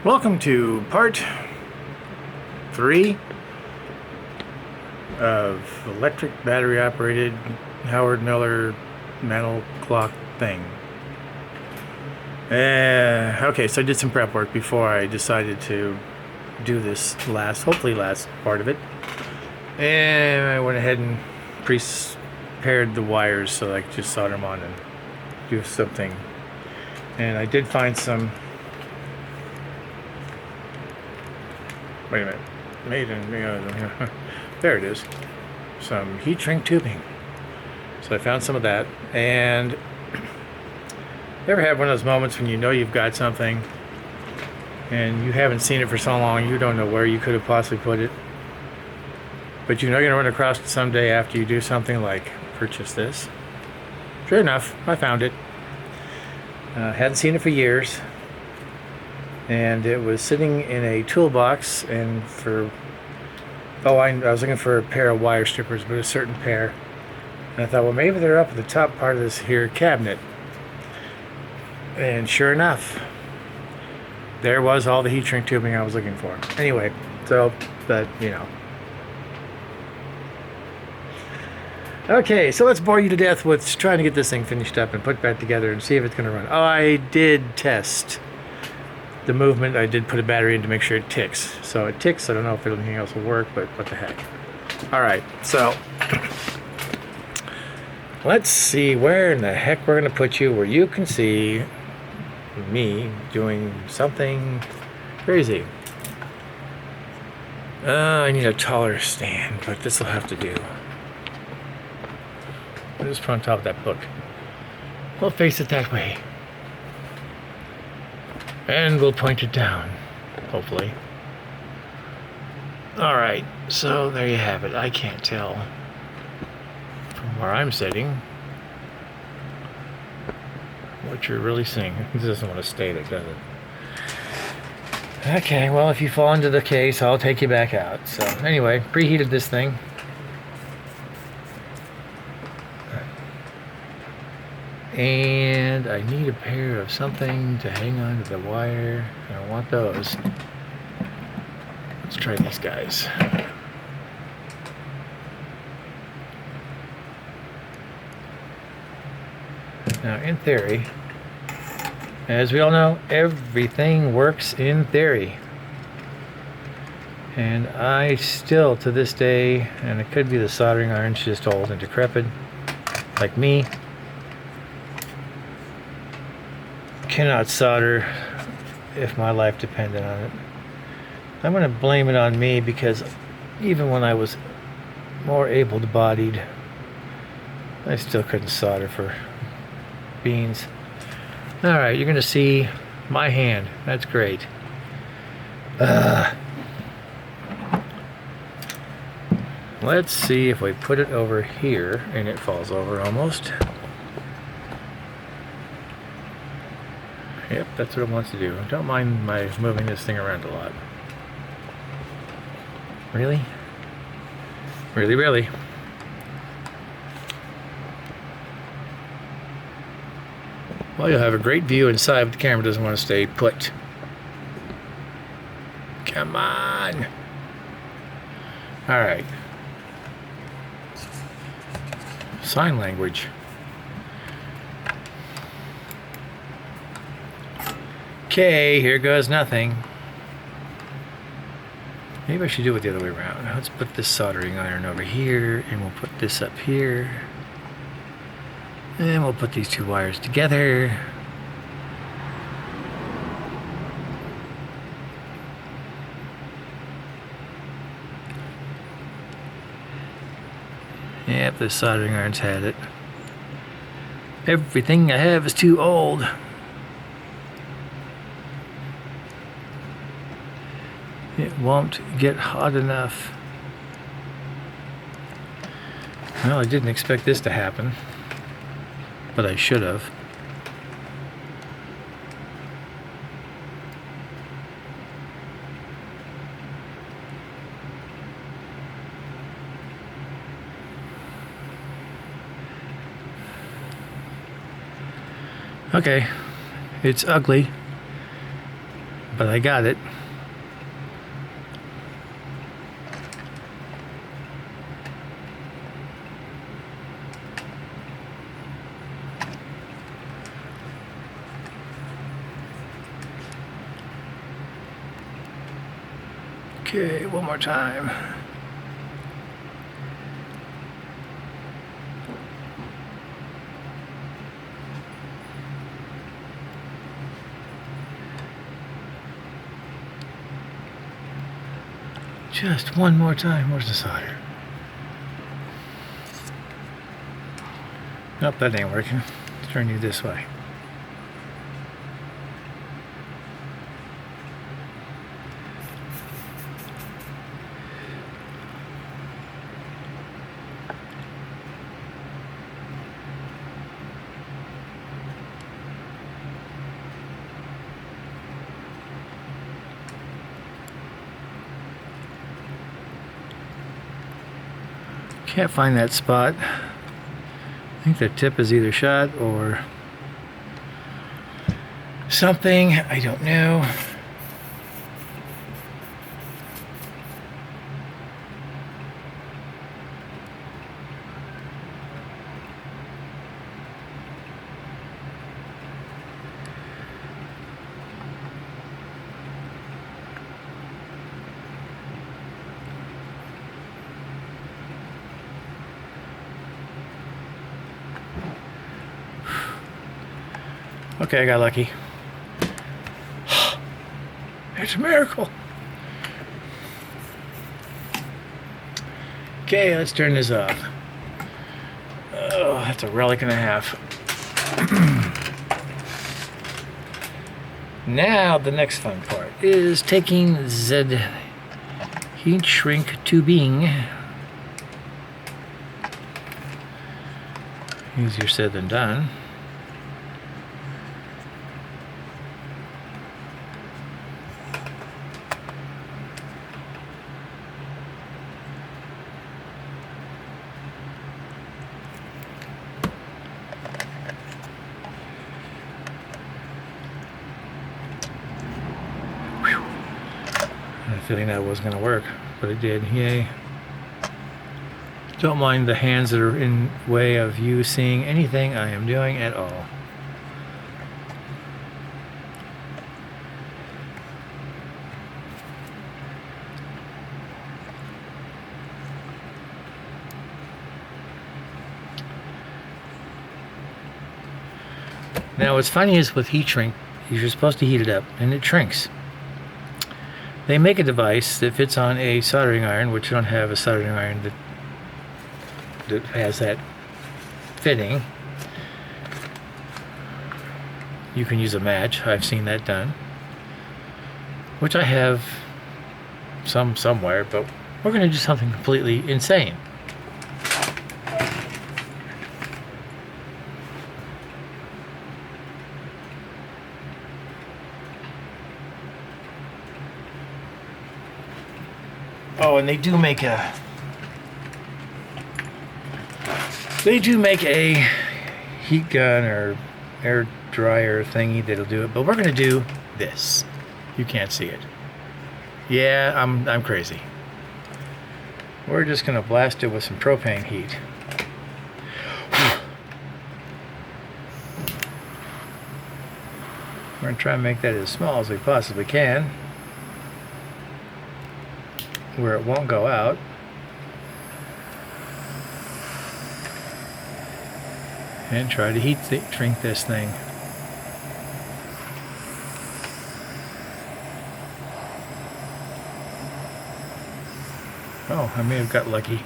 Welcome to part 3 of electric battery operated Howard Miller mantle clock thing. Okay, so I did some prep work before I decided to do this hopefully last part of it. And I went ahead and prepared the wires so I could just solder them on and do something. And I did find some. Wait a minute. There it is. Some heat shrink tubing. So I found some of that. And you ever have one of those moments when you know you've got something and you haven't seen it for so long, you don't know where you could have possibly put it, but you know you're going to run across it someday after you do something like purchase this? Sure enough, I found it. Hadn't seen it for years. And it was sitting in a toolbox, and I was looking for a pair of wire strippers, but a certain pair. And I thought, well, maybe they're up at the top part of this here cabinet. And sure enough, there was all the heat shrink tubing I was looking for. Anyway, but you know. Okay, so let's bore you to death with trying to get this thing finished up and put back together and see if it's going to run. Oh, I did test the movement. I did put a battery in to make sure it ticks. So it ticks. I don't know if anything else will work, but what the heck. All right, so let's see where in the heck we're going to put you where you can see me doing something crazy. I need a taller stand, but this will have to do. I'll just put on top of that book. We'll face it that way. And we'll point it down, hopefully. Alright, so there you have it. I can't tell from where I'm sitting what you're really seeing. It doesn't want to stay there, does it? Okay, well, if you fall into the case, I'll take you back out. So, anyway, preheated this thing. And I need a pair of something to hang on to the wire. I want those. Let's try these guys. Now, in theory, as we all know, everything works in theory. And I still, to this day, and it could be the soldering iron's just old and decrepit, like me, cannot solder if my life depended on it. I'm going to blame it on me because even when I was more able-bodied, I still couldn't solder for beans. Alright, you're going to see my hand. That's great. Let's see if we put it over here, and it falls over almost. Yep, that's what it wants to do. Don't mind my moving this thing around a lot. Really? Really, really. Well, you'll have a great view inside, but the camera doesn't want to stay put. Come on! Alright. Sign language. Okay, here goes nothing. Maybe I should do it the other way around. Let's put this soldering iron over here, and we'll put this up here. And we'll put these two wires together. Yep, the soldering iron's had it. Everything I have is too old. It won't get hot enough. Well, I didn't expect this to happen, but I should have. Okay, it's ugly, but I got it. Okay, one more time. Just one more time. Where's the solder? Nope, that ain't working. Let's turn you this way. Can't find that spot. I think the tip is either shot or something. I don't know. Okay, I got lucky. It's a miracle. Okay, let's turn this off. Oh, that's a relic and a half. Now, the next fun part is taking the heat shrink tubing. Easier said than done. I had a feeling that wasn't going to work, but it did. Yay. Don't mind the hands that are in way of you seeing anything I am doing at all. Now what's funny is with heat shrink, you're supposed to heat it up and it shrinks. They make a device that fits on a soldering iron, which you don't have a soldering iron that has that fitting. You can use a match. I've seen that done, which I have somewhere, but we're going to do something completely insane. Oh, and they do make a heat gun or air dryer thingy that'll do it, but we're gonna do this. You can't see it. Yeah, I'm crazy. We're just gonna blast it with some propane heat. We're gonna try and make that as small as we possibly can, where it won't go out. And try to heat shrink this thing. Oh, I may have got lucky.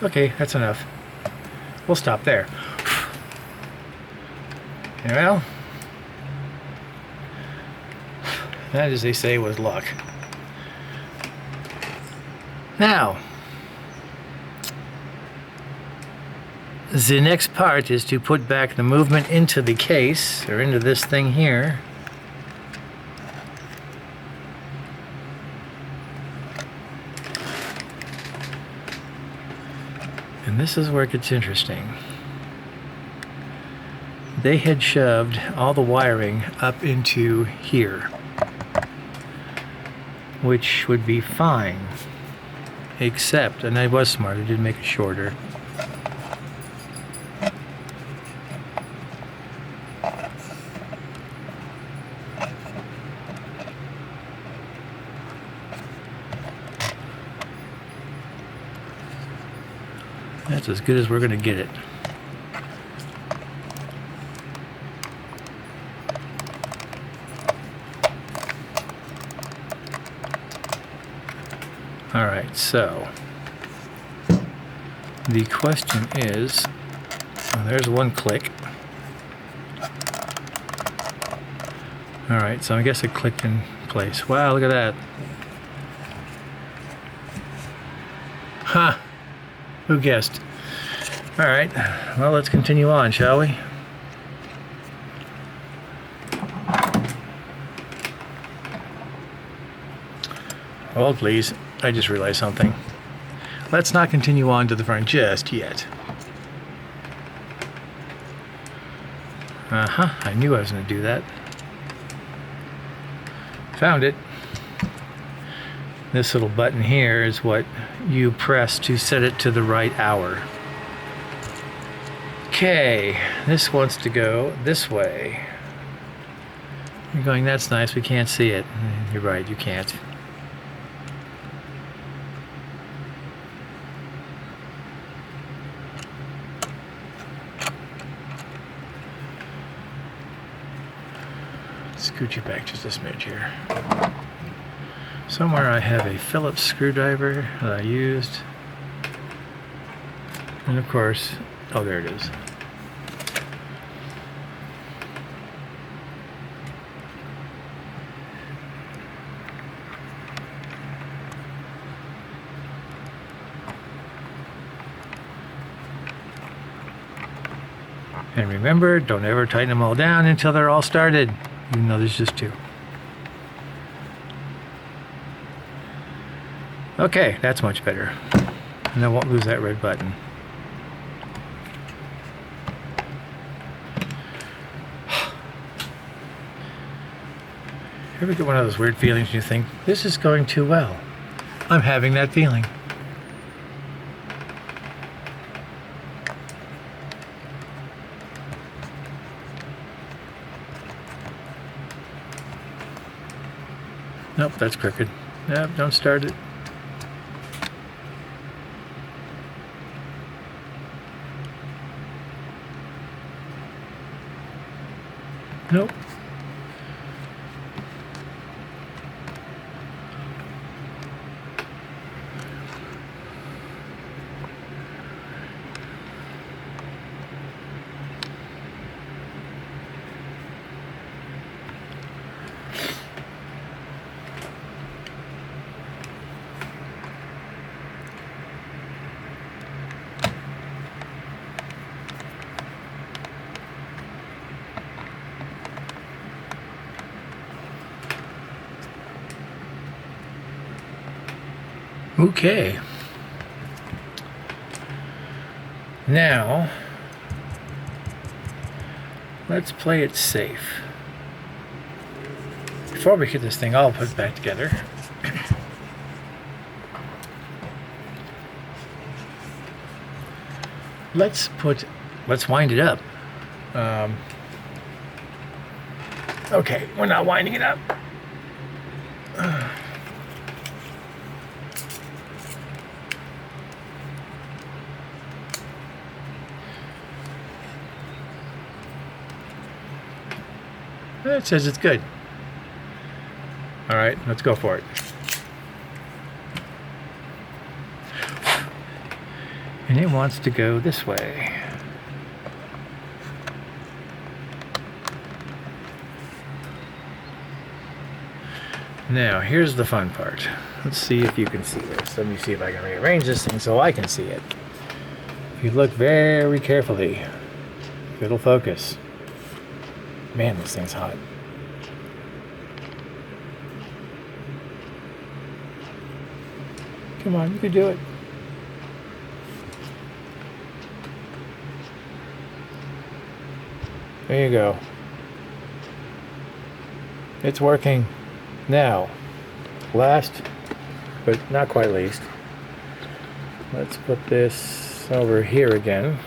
Okay, that's enough. We'll stop there. Well, that, as they say, was luck. Now, the next part is to put back the movement into the case, or into this thing here. And And this is where it gets interesting. They had shoved all the wiring up into here, which would be fine, except, and I was smart, I did make it shorter. That's as good as we're going to get it. Alright, so the question is, oh, there's one click. Alright, so I guess it clicked in place. Wow, look at that. Ha! Who guessed? Alright, well, let's continue on, shall we? Hold, please. I just realized something. Let's not continue on to the front just yet. I knew I was going to do that. Found it. This little button here is what you press to set it to the right hour. Okay, this wants to go this way. You're going, that's nice, we can't see it. You're right, you can't. Scoot you back just a smidge here. Somewhere I have a Phillips screwdriver that I used. And of course, oh, there it is. And remember, don't ever tighten them all down until they're all started, even though there's just two. Okay, that's much better. And I won't lose that red button. You ever get one of those weird feelings you think, this is going too well? I'm having that feeling. Nope, that's crooked. Nope, don't start it. Nope. Okay. Now, let's play it safe. Before we get this thing all put back together, let's wind it up. Okay, we're not winding it up. It says it's good. All right, let's go for it. And it wants to go this way. Now, here's the fun part. Let's see if you can see this. Let me see if I can rearrange this thing so I can see it. If you look very carefully, it'll focus. Man, this thing's hot. Come on, you can do it. There you go. It's working. Now, last, but not quite least, let's put this over here again.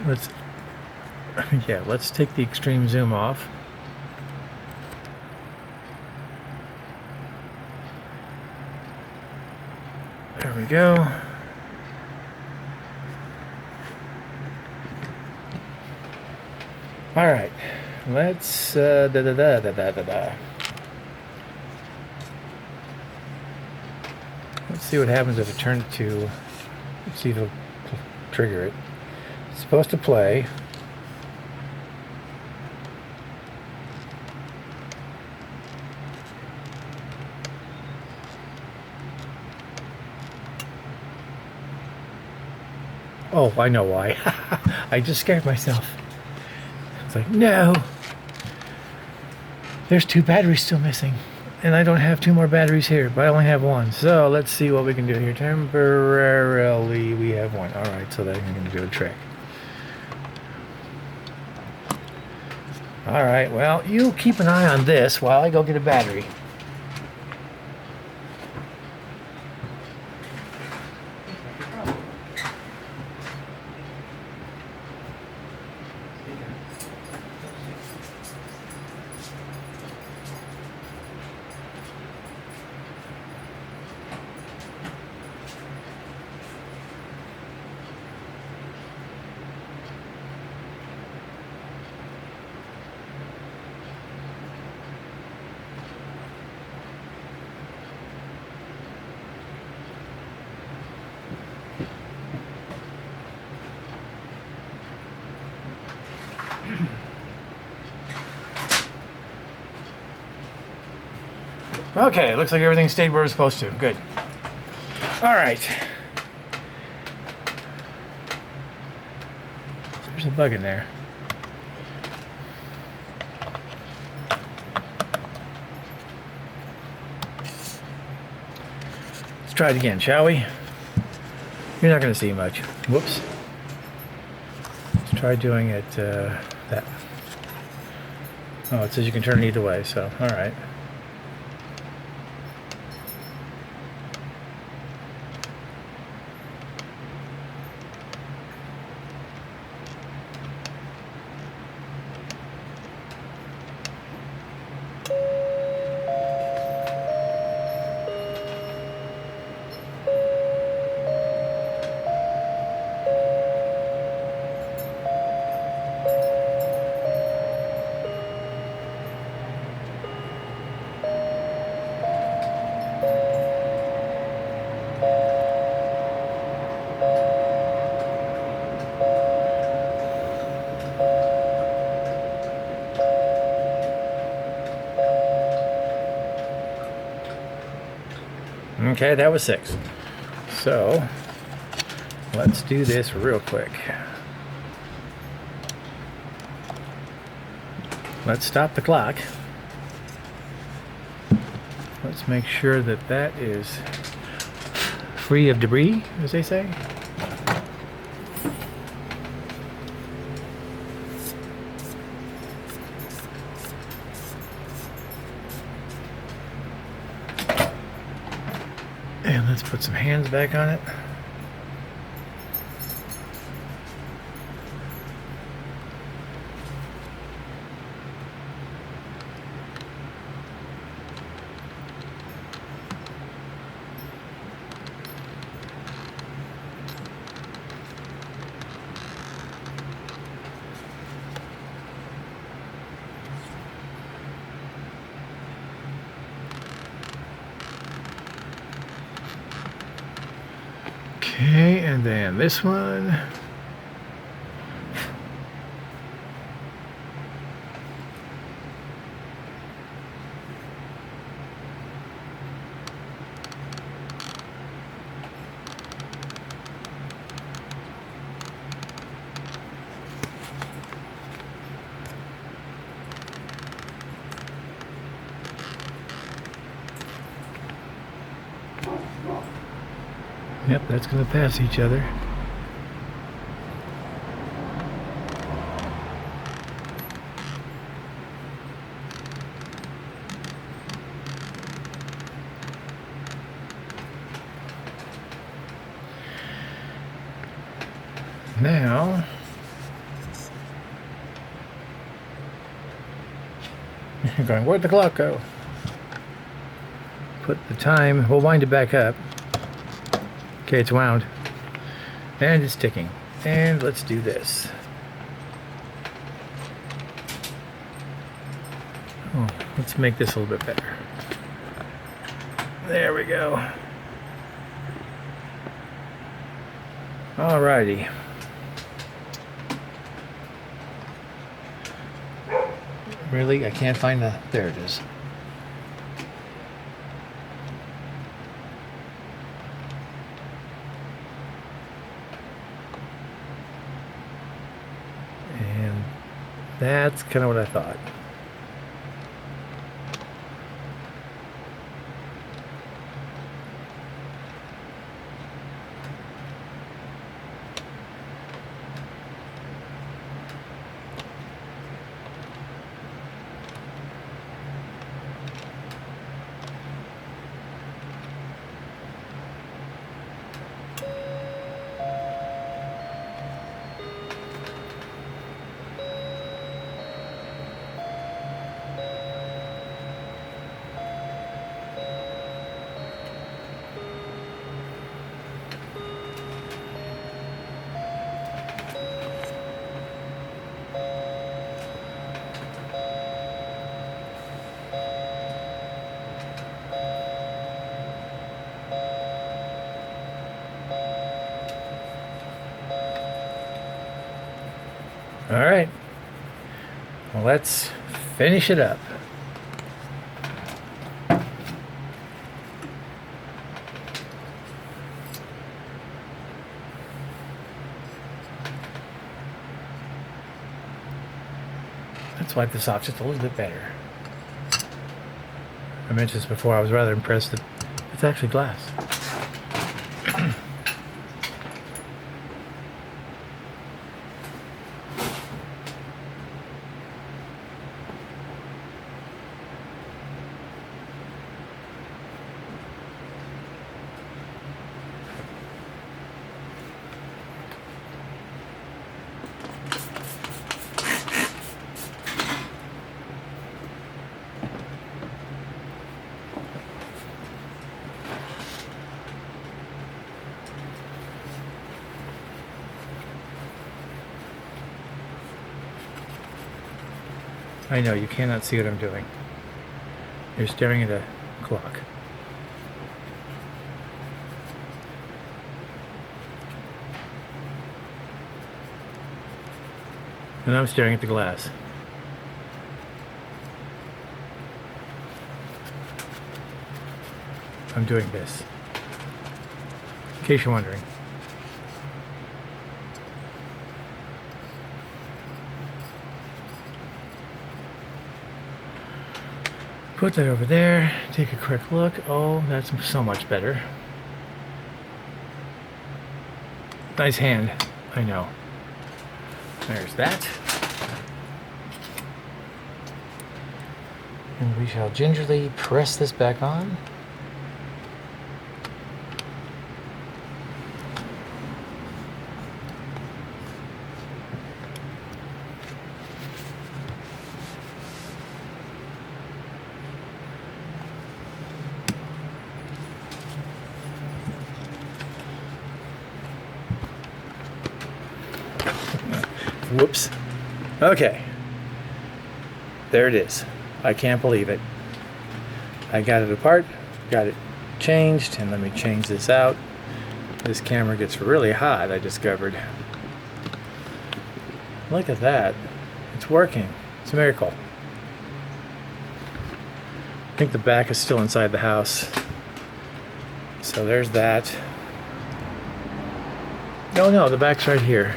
Let's take the extreme zoom off. There we go. All right, let's Let's see what happens if I turn it to. Let's see if it'll trigger it. It's supposed to play. Oh, I know why. I just scared myself. It's like, no. There's 2 batteries still missing. And I don't have 2 more batteries here, but I only have 1. So let's see what we can do here. Temporarily, we have 1. All right, so that's going to do a trick. All right, well, you keep an eye on this while I go get a battery. Okay, looks like everything stayed where it was supposed to. Good. All right. There's a bug in there. Let's try it again, shall we? You're not going to see much. Whoops. Let's try doing it that. Oh, it says you can turn it either way, so all right. Okay, that was 6. So let's do this real quick. Let's stop the clock. Let's make sure that that is free of debris, as they say. And let's put some hands back on it. Okay, and then this one. Yep, that's going to pass each other. Now, you're going, where'd the clock go? Put the time, we'll wind it back up. Okay, it's wound. And it's ticking. And let's do this. Oh, let's make this a little bit better. There we go. Alrighty. Really? I can't find the... There it is. And that's kind of what I thought. All right, well, let's finish it up. Let's wipe this off just a little bit better. I mentioned this before, I was rather impressed that it's actually glass. I know, you cannot see what I'm doing. You're staring at a clock. And I'm staring at the glass. I'm doing this. In case you're wondering. Put that over there, take a quick look. Oh, that's so much better. Nice hand, I know. There's that. And we shall gingerly press this back on. Whoops. Okay. There it is. I can't believe it. I got it apart, got it changed, and let me change this out. This camera gets really hot, I discovered. Look at that. It's working. It's a miracle. I think the back is still inside the house. So there's that. No, the back's right here.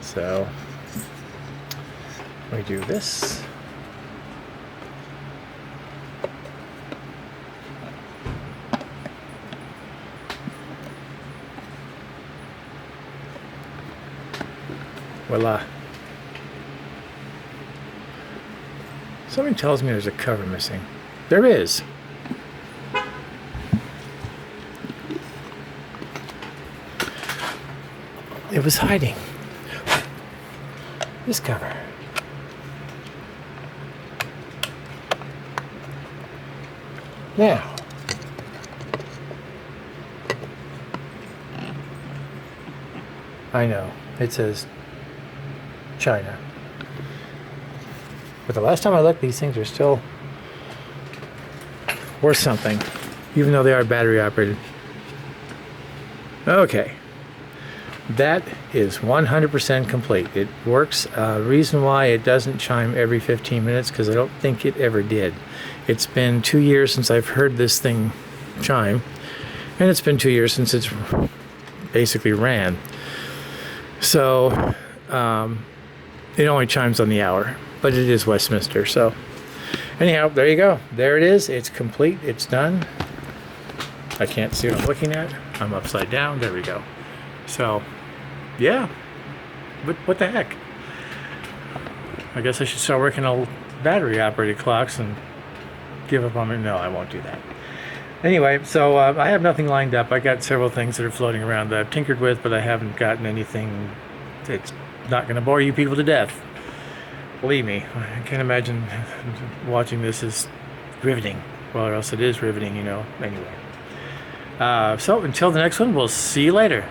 So we do this. Voila. Something tells me there's a cover missing. There is. it was hiding. This cover. Now, I know it says China, but the last time I looked, these things are still worth something, even though they are battery operated. Okay, that is 100% complete. It works. Reason why it doesn't chime every 15 minutes, because I don't think it ever did. It's been 2 years since I've heard this thing chime, and it's been 2 years since it's basically ran. So it only chimes on the hour, but it is Westminster. So anyhow, there you go. There it is. It's complete. It's done. I can't see what I'm looking at. I'm upside down. There we go. So yeah, what the heck? I guess I should start working on battery operated clocks and give up on it. No, I won't do that. Anyway, so I have nothing lined up. I got several things that are floating around that I've tinkered with, but I haven't gotten anything that's not going to bore you people to death. Believe me, I can't imagine watching this is riveting. Well, or else it is riveting, you know. Anyway. So until the next one, we'll see you later.